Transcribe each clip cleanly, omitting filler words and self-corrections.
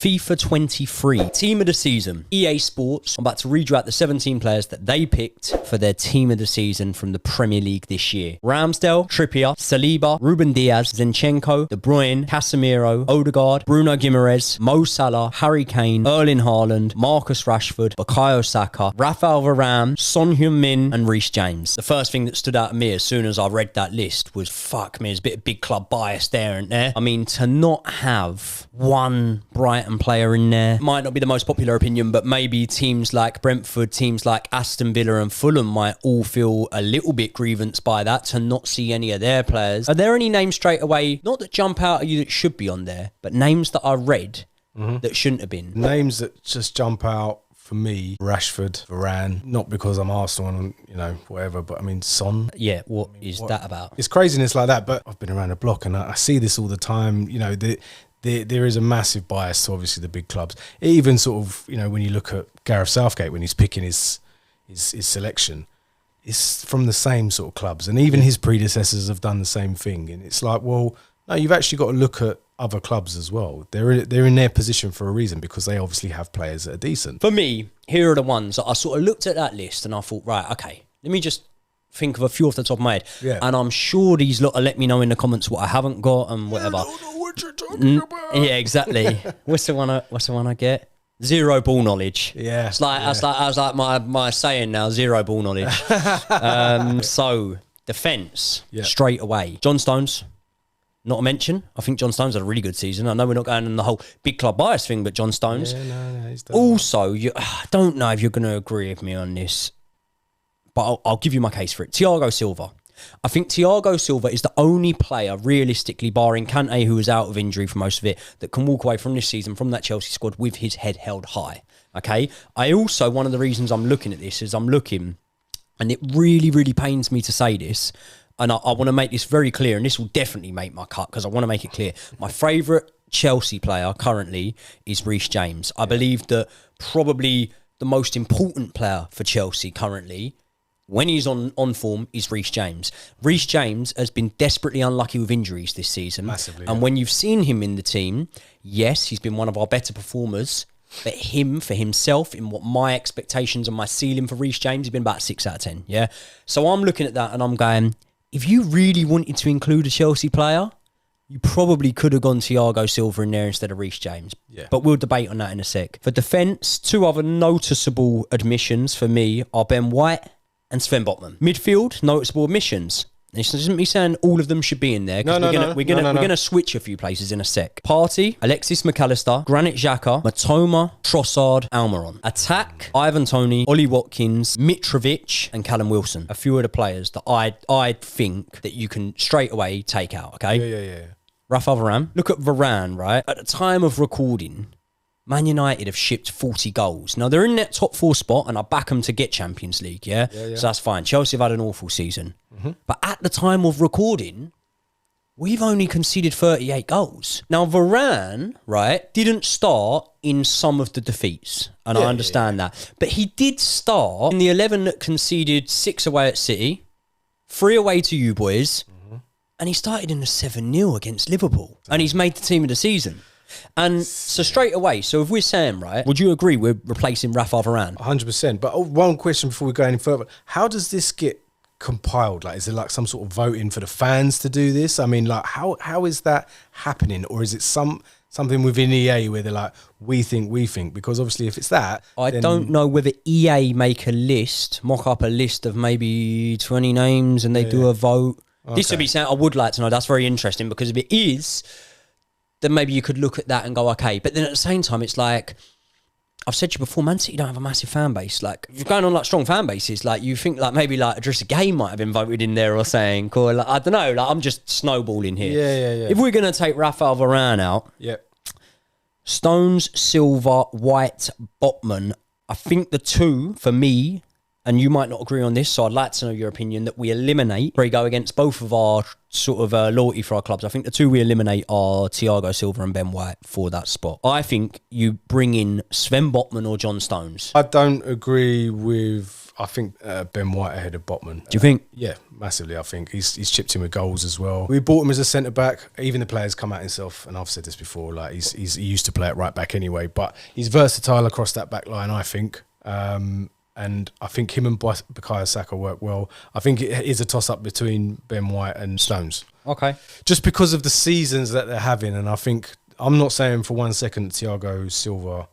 FIFA 23, team of the season. EA Sports, I'm about to read you out the 17 players that they picked for their team of the season from the Premier League this year. Ramsdale, Trippier, Saliba, Ruben Diaz, Zinchenko, De Bruyne, Casemiro, Odegaard, Bruno Guimaraes, Mo Salah, Harry Kane, Erling Haaland, Marcus Rashford, Bukayo Saka, Rafael Varane, Son Heung-min and Reece James. The first thing that stood out to me as soon as I read that list was, fuck me, there's a bit of big club bias there, isn't there? I mean, to not have one Brighton player in there might not be the most popular opinion, but maybe teams like Brentford, teams like Aston Villa and Fulham might all feel a little bit grievance by that, to not see any of their players. Are there any names straight away, not that jump out at you that should be on there, but names that I read that shouldn't have been? Names that just jump out for me: Rashford, Varane, not because I'm Arsenal and, you know, whatever, but I mean, Son. Yeah, what is that about? It's craziness like that, but I've been around the block and I see this all the time. You know, there is a massive bias to obviously the big clubs. Even sort of, you know, when you look at Gareth Southgate, when he's picking his selection, it's from the same sort of clubs, and even his predecessors have done the same thing. And it's like, well, no, you've actually got to look at other clubs as well. They're in their position for a reason, because they obviously have players that are decent. For me, here are the ones that I sort of looked at that list and I thought, right, okay, let me just think of a few off the top of my head. Yeah. And I'm sure these lot will let me know in the comments what I haven't got and whatever. I don't know what you're talking about. Yeah, exactly. What's the one I get? Zero ball knowledge. Yeah. It's like that's like my saying now, zero ball knowledge. So defence, straight away. John Stones, not a mention. I think John Stones had a really good season. I know we're not going in the whole big club bias thing, but John Stones. Yeah, no, he's done also, I don't know if you're going to agree with me on this, but I'll give you my case for it. Thiago Silva. I think Thiago Silva is the only player, realistically, barring Kante, who was out of injury for most of it, that can walk away from this season, from that Chelsea squad, with his head held high. Okay? I also, one of the reasons I'm looking at this is I'm looking, and it really, really pains me to say this, and I want to make this very clear, and this will definitely make my cut, because I want to make it clear. My favourite Chelsea player currently is Reece James. I believe that probably the most important player for Chelsea currently, when he's on form, is Reece James. Reece James has been desperately unlucky with injuries this season. Massively. And when you've seen him in the team, yes, he's been one of our better performers. But for himself, in what my expectations and my ceiling for Reece James, he's been about 6 out of 10. Yeah. So I'm looking at that and I'm going, if you really wanted to include a Chelsea player, you probably could have gone Thiago Silva in there instead of Reece James. Yeah. But we'll debate on that in a sec. For defence, two other noticeable admissions for me are Ben White and Sven Botman. Midfield, noticeable admissions. This isn't me saying all of them should be in there, because we're gonna switch a few places in a sec. Partey, Alexis McAllister, Granit Xhaka, Matoma, Trossard, Almiron. Attack, Ivan Toney, Ollie Watkins, Mitrovic and Callum Wilson. A few of the players that I think that you can straight away take out, okay? Yeah. Rafael Varane. Look at Varane, right? At the time of recording, Man United have shipped 40 goals. Now, they're in that top 4 spot, and I back them to get Champions League, yeah? So that's fine. Chelsea have had an awful season. But at the time of recording, we've only conceded 38 goals. Now, Varane, right, didn't start in some of the defeats, and I understand that. But he did start in the 11 that conceded 6 away at City, 3 away to you boys, and he started in the 7-0 against Liverpool. And he's made the team of the season. And so straight away, so if we're saying, right, would you agree we're replacing Rafa Varane? 100%. But one question before we go any further: how does this get compiled? Like, is it like some sort of voting for the fans to do this? I mean, like, how is that happening? Or is it something within EA where they're like, we think? Because obviously, if it's that, I don't know whether EA mock up a list of maybe 20 names and they do a vote. Okay. This would be something I would like to know. That's very interesting, because if it is, then maybe you could look at that and go, okay. But then at the same time, it's like, I've said to you before, Man City don't have a massive fan base. Like, if you're going on like strong fan bases, like you think like maybe like Idrissa Gueye might have been voted in there or something. Or like, I don't know, like I'm just snowballing here. Yeah. If we're going to take Rafael Varane out, Stones, Silva, White, Botman, I think the two, for me, and you might not agree on this, so I'd like to know your opinion, that we eliminate, we go against both of our sort of loyalty for our clubs. I think the two we eliminate are Thiago Silva and Ben White for that spot. I think you bring in Sven Botman or John Stones. I don't agree with, I think Ben White ahead of Botman. Do you think? Yeah, massively. I think he's chipped in with goals as well. We bought him as a centre-back. Even the players come out himself, and I've said this before, like he used to play at right back anyway, but he's versatile across that back line, I think. And I think him and Bukayo Saka work well. I think it is a toss-up between Ben White and Stones. Okay. Just because of the seasons that they're having, and I think, I'm not saying for 1 second that Thiago Silva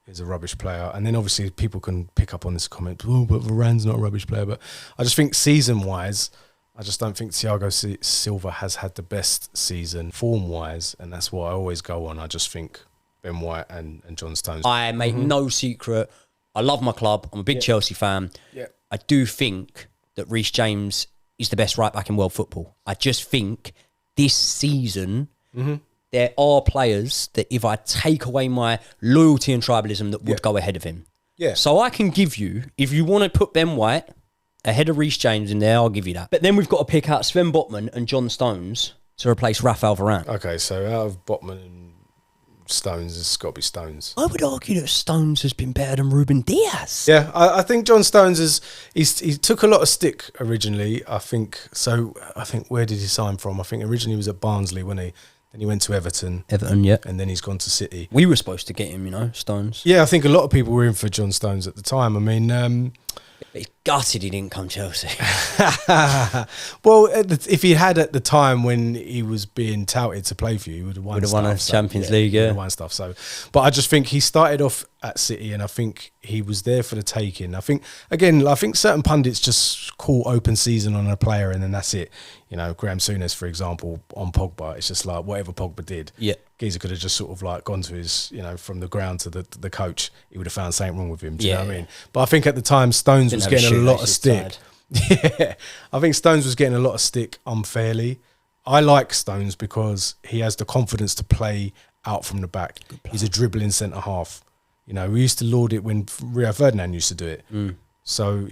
is a rubbish player, and then obviously people can pick up on this comment, oh, but Varane's not a rubbish player, but I just think season-wise, I just don't think Thiago Silva has had the best season form-wise, and that's what I always go on. I just think Ben White and John Stones. I make no secret, I love my club. I'm a big Chelsea fan. Yeah. I do think that Reece James is the best right back in world football. I just think this season there are players that if I take away my loyalty and tribalism that would go ahead of him. Yeah. So I can give you, if you want to put Ben White ahead of Reece James in there, I'll give you that. But then we've got to pick out Sven Botman and John Stones to replace Rafael Varane. Okay, so out of Botman and Stones, it's got to be Stones. I would argue that Stones has been better than Ruben Diaz. Yeah, I think John Stones he took a lot of stick originally. I think where did he sign from? I think originally he was at Barnsley when then he went to Everton. Yeah. And then he's gone to City. We were supposed to get him, Stones. Yeah, I think a lot of people were in for John Stones at the time. I mean, he's gutted he didn't come Chelsea. well, if he had at the time when he was being touted to play for you, he would have won. Would have won a Champions League, Would have won stuff. So, but I just think he started off at City, and I think he was there for the taking. I think certain pundits just call open season on a player, and then that's it. Graham Souness, for example, on Pogba, it's just like whatever Pogba did. Yeah. Geezer could have just sort of like gone to his, from the ground to the coach. He would have found something wrong with him. Do you know what I mean? But I think at the time, Stones was getting a lot of stick. Yeah, I think Stones was getting a lot of stick unfairly. I like Stones because he has the confidence to play out from the back. He's a dribbling centre half. We used to laud it when Rio Ferdinand used to do it. So,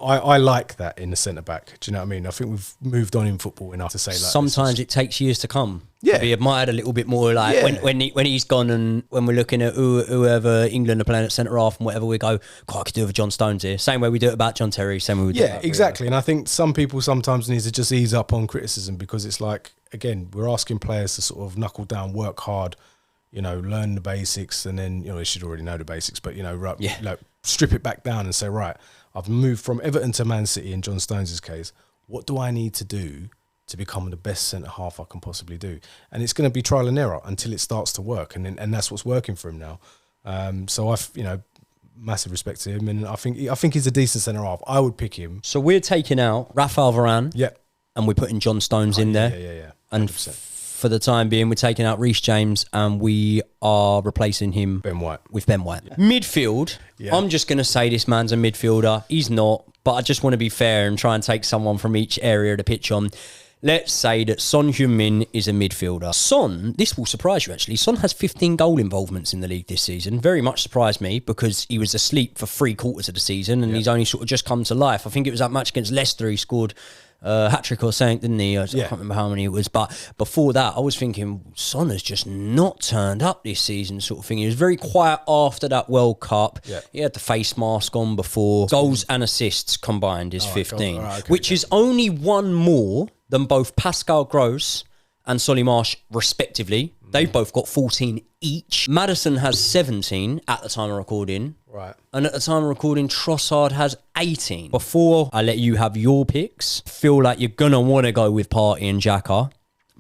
I like that in the centre back. Do you know what I mean? I think we've moved on in football enough to say like sometimes it takes years to come. Yeah, to be admired a little bit more. Like when he's gone, and when we're looking at whoever England are playing at centre half and whatever, we go, God, I could do it with John Stones here. Same way we do it about John Terry. Same way we do it about exactly. And I think some people sometimes need to just ease up on criticism, because it's like, again, we're asking players to sort of knuckle down, work hard, learn the basics, and then they should already know the basics, but like strip it back down and say, right, I've moved from Everton to Man City in John Stones' case. What do I need to do to become the best centre half I can possibly do? And it's going to be trial and error until it starts to work, and that's what's working for him now. So I've massive respect to him, and I think he's a decent centre half. I would pick him. So we're taking out Rafael Varane, and we're putting John Stones in there. Yeah. And for the time being, we're taking out Reece James, and we are replacing him with Ben White. Yeah. Midfield, I'm just going to say this man's a midfielder. He's not, but I just want to be fair and try and take someone from each area of the pitch on. Let's say that Son Heung-min is a midfielder. Son, this will surprise you actually, Son has 15 goal involvements in the league this season. Very much surprised me, because he was asleep for 3/4 of the season, and he's only sort of just come to life. I think it was that match against Leicester he scored hat-trick or something, didn't he? I can't remember how many it was, but before that I was thinking Son has just not turned up this season, sort of thing. He was very quiet after that World Cup. He had the face mask on before. Goals and assists combined is 15, which is only one more than both Pascal Gross and Solly Marsh respectively. They've both got 14 each. Maddison has 17 at the time of recording. Right. And at the time of recording, Trossard has 18. Before I let you have your picks, I feel like you're going to want to go with Partey and Xhaka.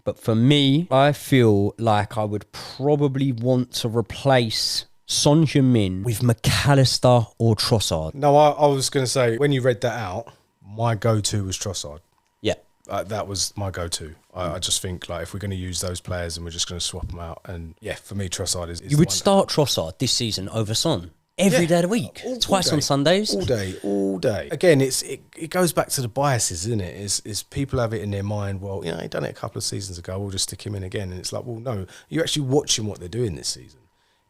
But for me, I feel like I would probably want to replace Son Heung-min with McAllister or Trossard. No, I was going to say, when you read that out, my go-to was Trossard. Yeah. That was my go-to. I just think, like, if we're going to use those players and we're just going to swap them out, and for me, Trossard is. You would start Trossard this season over Son every day of the week, twice on Sundays, all day. Again, it goes back to the biases, isn't it? Is people have it in their mind? Well, he done it a couple of seasons ago. We'll just stick him in again, and it's like, well, no, you're actually watching what they're doing this season.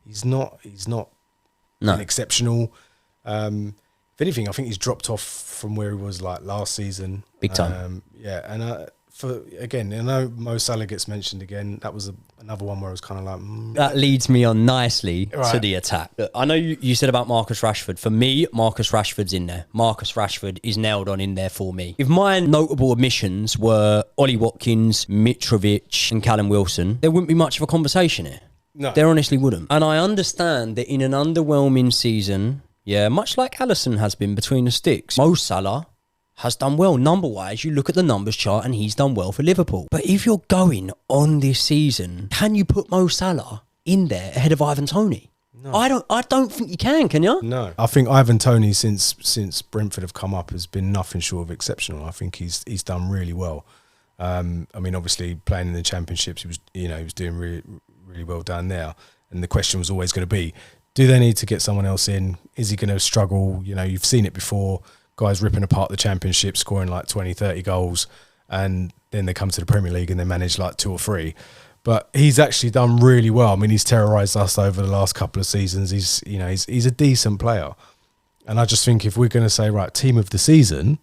He's not an exceptional. if anything, I think he's dropped off from where he was like last season. Big time. Yeah, and I know Mo Salah gets mentioned again. That was another one where I was kind of like... That leads me on nicely to the attack. Look, I know you said about Marcus Rashford. For me, Marcus Rashford's in there. Marcus Rashford is nailed on in there for me. If my notable omissions were Ollie Watkins, Mitrovic and Callum Wilson, there wouldn't be much of a conversation here. No. There honestly wouldn't. And I understand that in an underwhelming season, yeah, much like Alisson has been between the sticks, Mo Salah has done well. Number-wise, you look at the numbers chart and he's done well for Liverpool. But if you're going on this season, can you put Mo Salah in there ahead of Ivan Toney? No. I don't think you can you? No. I think Ivan Toney, since Brentford have come up, has been nothing short of exceptional. I think he's done really well. I mean, obviously, playing in the Championships, he was doing really, really well down there. And the question was always going to be, do they need to get someone else in? Is he going to struggle? You know, you've seen it before. Guys ripping apart the Championship, scoring like 20, 30 goals, and then they come to the Premier League and they manage like 2 or 3. But he's actually done really well. I mean, he's terrorised us over the last couple of seasons. He's a decent player. And I just think if we're going to say, right, team of the season,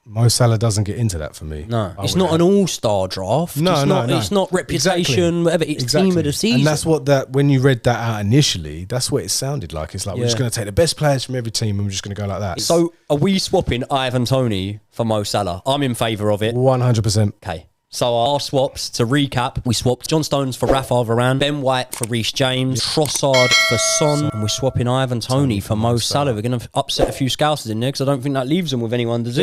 Mo Salah doesn't get into that for me. No, it's not an all-star draft. No. It's not reputation, whatever. It's team of the season. And that's what when you read that out initially, that's what it sounded like. It's like, we're just going to take the best players from every team and we're just going to go like that. So are we swapping Ivan Toney for Mo Salah? I'm in favour of it. 100%. Okay. So our swaps, to recap, we swapped John Stones for Rafa Varane, Ben White for Reece James, Trossard for Son, and we're swapping Ivan Toney for Mo Salah. We're going to upset a few Scousers in there because I don't think that leaves them with anyone, does it?